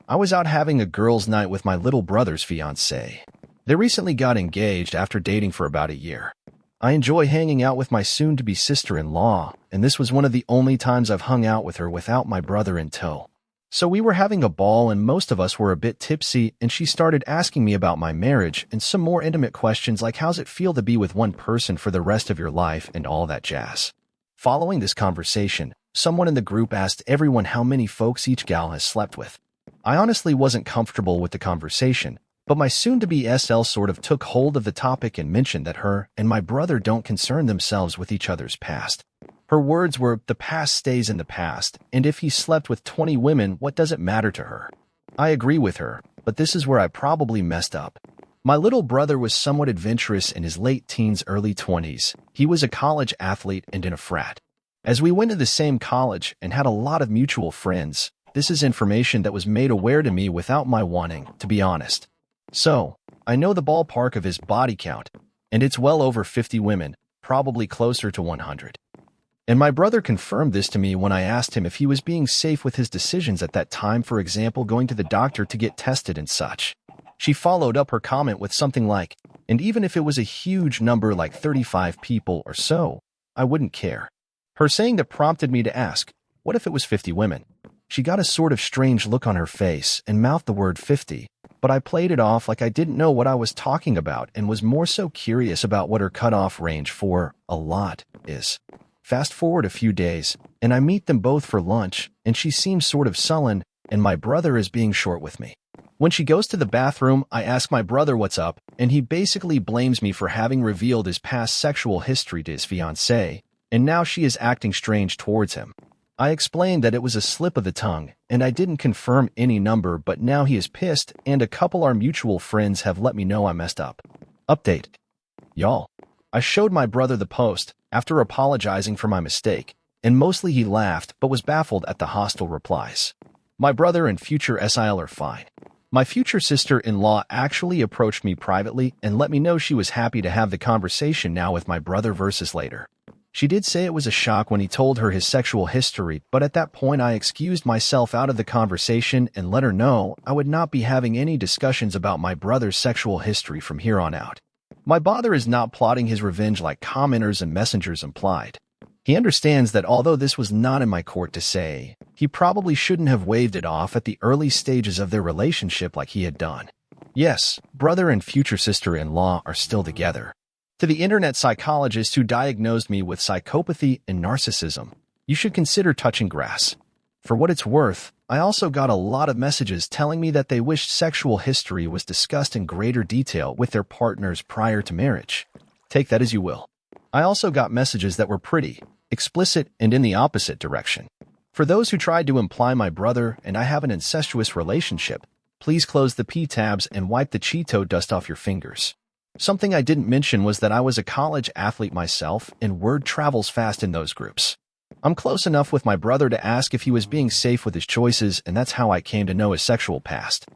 I was out having a girls' night with my little brother's fiancé. They recently got engaged after dating for about a year. I enjoy hanging out with my soon-to-be sister-in-law, and this was one of the only times I've hung out with her without my brother in tow. So we were having a ball and most of us were a bit tipsy, and she started asking me about my marriage and some more intimate questions like how's it feel to be with one person for the rest of your life and all that jazz. Following this conversation, someone in the group asked everyone how many folks each gal has slept with. I honestly wasn't comfortable with the conversation, but my soon-to-be SL sort of took hold of the topic and mentioned that her and my brother don't concern themselves with each other's past. Her words were, the past stays in the past, and if he slept with 20 women, what does it matter to her? I agree with her, but this is where I probably messed up. My little brother was somewhat adventurous in his late teens, early 20s. He was a college athlete and in a frat. As we went to the same college and had a lot of mutual friends, this is information that was made aware to me without my wanting, to be honest. So, I know the ballpark of his body count, and it's well over 50 women, probably closer to 100. And my brother confirmed this to me when I asked him if he was being safe with his decisions at that time, for example, going to the doctor to get tested and such. She followed up her comment with something like, and even if it was a huge number like 35 people or so, I wouldn't care. Her saying that prompted me to ask, what if it was 50 women? She got a sort of strange look on her face and mouthed the word 50, but I played it off like I didn't know what I was talking about and was more so curious about what her cutoff range for a lot is. Fast forward a few days, and I meet them both for lunch, and she seems sort of sullen, and my brother is being short with me. When she goes to the bathroom, I ask my brother what's up, and he basically blames me for having revealed his past sexual history to his fiancée, and now she is acting strange towards him. I explained that it was a slip of the tongue, and I didn't confirm any number, but now he is pissed, and a couple our mutual friends have let me know I messed up. Update. Y'all. I showed my brother the post, after apologizing for my mistake, and mostly he laughed but was baffled at the hostile replies. My brother and future SIL are fine. My future sister-in-law actually approached me privately and let me know she was happy to have the conversation now with my brother versus later. She did say it was a shock when he told her his sexual history, but at that point I excused myself out of the conversation and let her know I would not be having any discussions about my brother's sexual history from here on out. My brother is not plotting his revenge like commenters and messengers implied. He understands that although this was not in my court to say, he probably shouldn't have waved it off at the early stages of their relationship like he had done. Yes, brother and future sister-in-law are still together. To the internet psychologist who diagnosed me with psychopathy and narcissism, you should consider touching grass. For what it's worth, I also got a lot of messages telling me that they wished sexual history was discussed in greater detail with their partners prior to marriage. Take that as you will. I also got messages that were pretty explicit and in the opposite direction. For those who tried to imply my brother and I have an incestuous relationship, please close the P tabs and wipe the Cheeto dust off your fingers. Something I didn't mention was that I was a college athlete myself, and word travels fast in those groups. I'm close enough with my brother to ask if he was being safe with his choices, and that's how I came to know his sexual past.